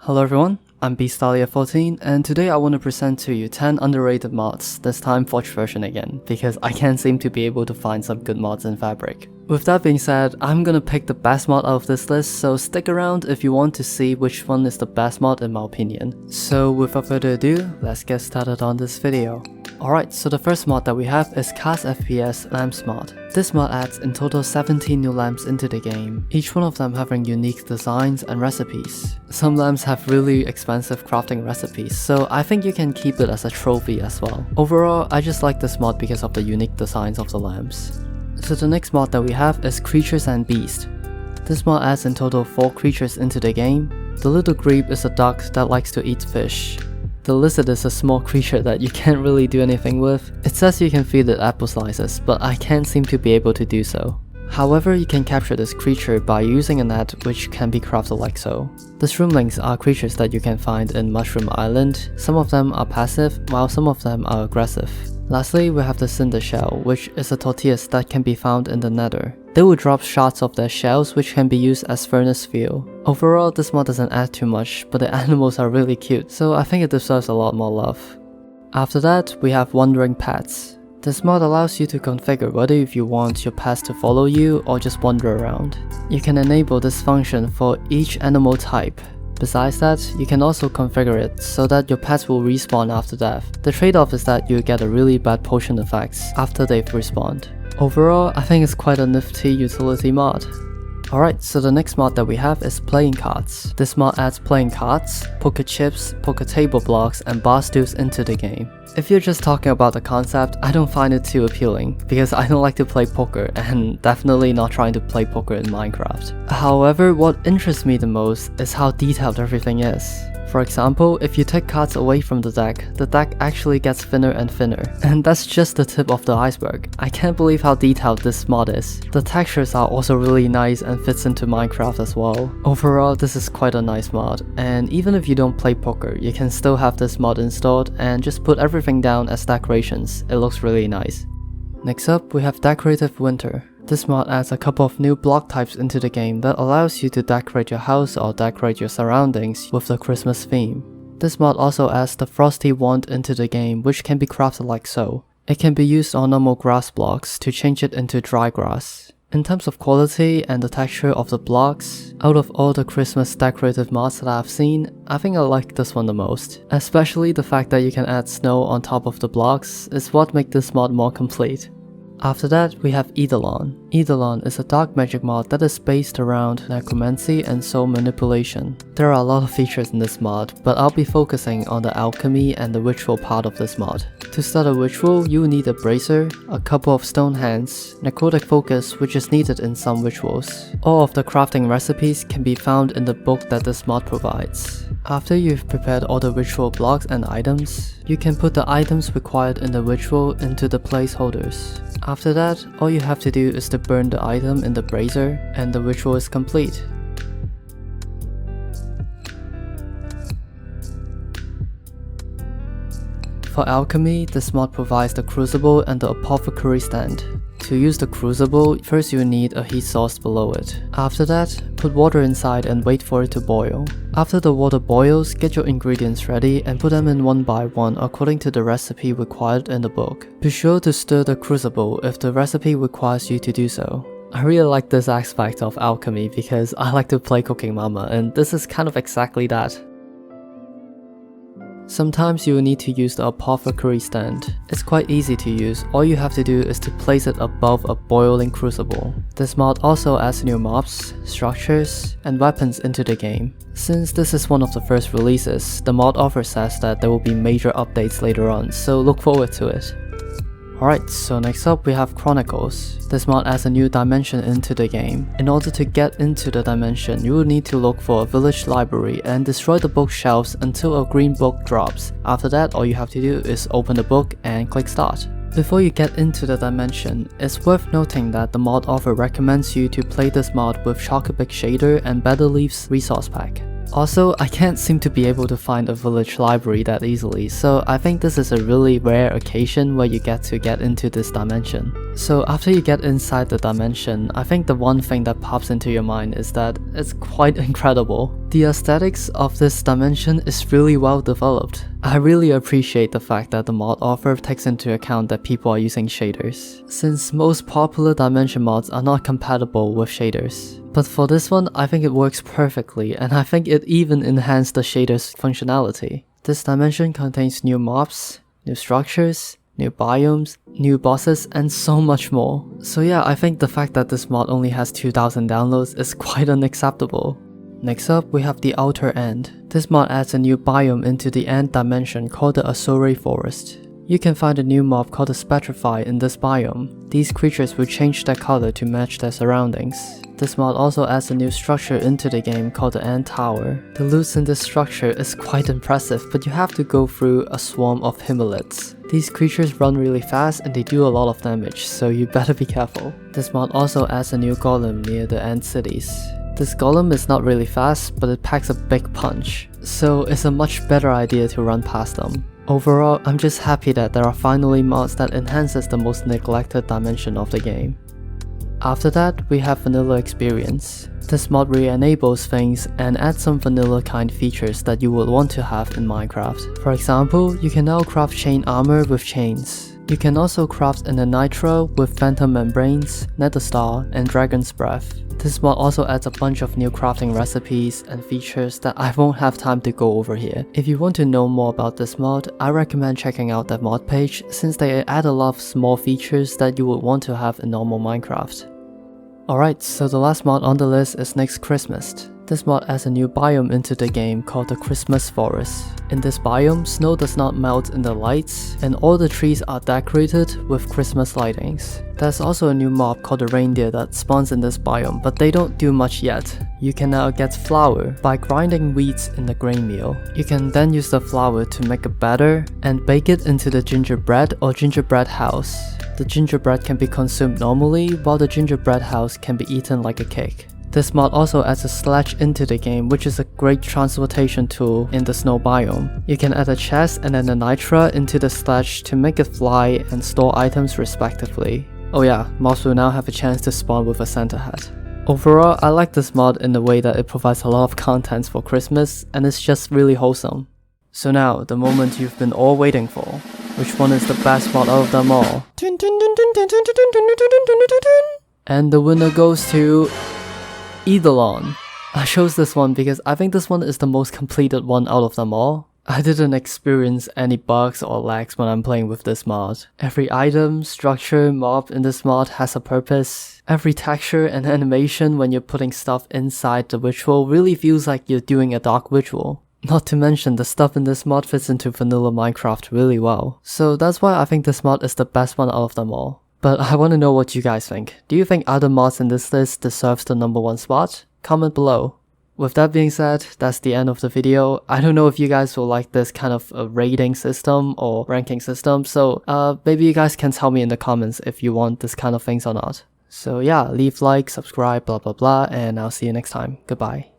Hello everyone, I'm BeastAlia14 and today I want to present to you 10 underrated mods, this time Forge version again, because I can't seem to be able to find some good mods in Fabric. With that being said, I'm gonna pick the best mod out of this list, so stick around if you want to see which one is the best mod in my opinion. So without further ado, let's get started on this video. Alright, so the first mod that we have is CAZfps Lamps mod. This mod adds in total 17 new lamps into the game, each one of them having unique designs and recipes. Some lamps have really expensive crafting recipes, so I think you can keep it as a trophy as well. Overall, I just like this mod because of the unique designs of the lamps. So the next mod that we have is Creatures and Beasts. This mod adds in total 4 creatures into the game. The little grebe is a duck that likes to eat fish. The lizard is a small creature that you can't really do anything with. It says you can feed it apple slices, but I can't seem to be able to do so. However, you can capture this creature by using a net which can be crafted like so. The shroomlings are creatures that you can find in Mushroom Island. Some of them are passive, while some of them are aggressive. Lastly, we have the cinder shell, which is a tortillas that can be found in the nether. They will drop shards of their shells which can be used as furnace fuel. Overall, this mod doesn't add too much, but the animals are really cute, so I think it deserves a lot more love. After that, we have Wandering Pets. This mod allows you to configure whether if you want your pets to follow you or just wander around. You can enable this function for each animal type. Besides that, you can also configure it so that your pets will respawn after death. The trade-off is that you get a really bad potion effects after they've respawned. Overall, I think it's quite a nifty utility mod. Alright, so the next mod that we have is Playing Cards. This mod adds playing cards, poker chips, poker table blocks, and bar stools into the game. If you're just talking about the concept, I don't find it too appealing, because I don't like to play poker and definitely not trying to play poker in Minecraft. However, what interests me the most is how detailed everything is. For example, if you take cards away from the deck actually gets thinner and thinner. And that's just the tip of the iceberg. I can't believe how detailed this mod is. The textures are also really nice and fits into Minecraft as well. Overall, this is quite a nice mod, and even if you don't play poker, you can still have this mod installed and just put everything down as decorations. It looks really nice. Next up, we have Decorative Winter. This mod adds a couple of new block types into the game that allows you to decorate your house or decorate your surroundings with the Christmas theme. This mod also adds the Frosty Wand into the game, which can be crafted like so. It can be used on normal grass blocks to change it into dry grass. In terms of quality and the texture of the blocks, out of all the Christmas decorative mods that I've seen, I think I like this one the most. Especially the fact that you can add snow on top of the blocks is what makes this mod more complete. After that, we have Eidolon. Eidolon is a dark magic mod that is based around necromancy and soul manipulation. There are a lot of features in this mod, but I'll be focusing on the alchemy and the ritual part of this mod. To start a ritual, you will need a brazier, a couple of stone hands, necrotic focus which is needed in some rituals. All of the crafting recipes can be found in the book that this mod provides. After you've prepared all the ritual blocks and items, you can put the items required in the ritual into the placeholders. After that, all you have to do is to burn the item in the brazier and the ritual is complete. For alchemy, this mod provides the crucible and the apothecary stand. To use the crucible, first you need a heat source below it. After that, put water inside and wait for it to boil. After the water boils, get your ingredients ready and put them in one by one according to the recipe required in the book. Be sure to stir the crucible if the recipe requires you to do so. I really like this aspect of alchemy because I like to play Cooking Mama, and this is kind of exactly that. Sometimes you will need to use the apothecary stand. It's quite easy to use, all you have to do is to place it above a boiling crucible. This mod also adds new mobs, structures, and weapons into the game. Since this is one of the first releases, the mod author says that there will be major updates later on, so look forward to it. Alright, so next up we have Chronicles. This mod adds a new dimension into the game. In order to get into the dimension, you will need to look for a village library and destroy the bookshelves until a green book drops. After that, all you have to do is open the book and click start. Before you get into the dimension, it's worth noting that the mod author recommends you to play this mod with Chocopic Shader and Better Leaves resource pack. Also, I can't seem to be able to find a village library that easily, so I think this is a really rare occasion where you get into this dimension. So after you get inside the dimension, I think the one thing that pops into your mind is that it's quite incredible. The aesthetics of this dimension is really well developed. I really appreciate the fact that the mod author takes into account that people are using shaders, since most popular dimension mods are not compatible with shaders. But for this one, I think it works perfectly, and I think it even enhanced the shader's functionality. This dimension contains new mobs, new structures, new biomes, new bosses, and so much more. So yeah, I think the fact that this mod only has 2000 downloads is quite unacceptable. Next up, we have the Outer End. This mod adds a new biome into the End dimension called the Azure Forest. You can find a new mob called the Spetrify in this biome. These creatures will change their color to match their surroundings. This mod also adds a new structure into the game called the End Tower. The loot in this structure is quite impressive, but you have to go through a swarm of himelids. These creatures run really fast and they do a lot of damage, so you better be careful. This mod also adds a new golem near the End cities. This golem is not really fast, but it packs a big punch, so it's a much better idea to run past them. Overall, I'm just happy that there are finally mods that enhances the most neglected dimension of the game. After that, we have Vanilla Experience. This mod re-enables things and adds some vanilla kind features that you would want to have in Minecraft. For example, you can now craft chain armor with chains. You can also craft an Nitra with Phantom Membranes, Nether Star, and Dragon's Breath. This mod also adds a bunch of new crafting recipes and features that I won't have time to go over here. If you want to know more about this mod, I recommend checking out that mod page since they add a lot of small features that you would want to have in normal Minecraft. Alright, so the last mod on the list is Next Christmas. This mod adds a new biome into the game called the Christmas Forest. In this biome, snow does not melt in the lights, and all the trees are decorated with Christmas lightings. There's also a new mob called the Reindeer that spawns in this biome, but they don't do much yet. You can now get flour by grinding wheats in the grain mill. You can then use the flour to make a batter and bake it into the gingerbread or gingerbread house. The gingerbread can be consumed normally, while the gingerbread house can be eaten like a cake. This mod also adds a sledge into the game, which is a great transportation tool in the snow biome. You can add a chest and then a Nitra into the sledge to make it fly and store items respectively. Oh yeah, mobs will now have a chance to spawn with a Santa hat. Overall, I like this mod in the way that it provides a lot of content for Christmas, and it's just really wholesome. So now, the moment you've been all waiting for. Which one is the best mod out of them all? And the winner goes to Eidolon. I chose this one because I think this one is the most completed one out of them all. I didn't experience any bugs or lags when I'm playing with this mod. Every item, structure, mob in this mod has a purpose. Every texture and animation when you're putting stuff inside the ritual really feels like you're doing a dark ritual. Not to mention, the stuff in this mod fits into vanilla Minecraft really well. So that's why I think this mod is the best one out of them all. But I want to know what you guys think. Do you think other mods in this list deserves the #1 spot? Comment below. With that being said, that's the end of the video. I don't know if you guys will like this kind of a rating system or ranking system, so maybe you guys can tell me in the comments if you want this kind of things or not. So yeah, leave like, subscribe, blah blah blah, and I'll see you next time. Goodbye.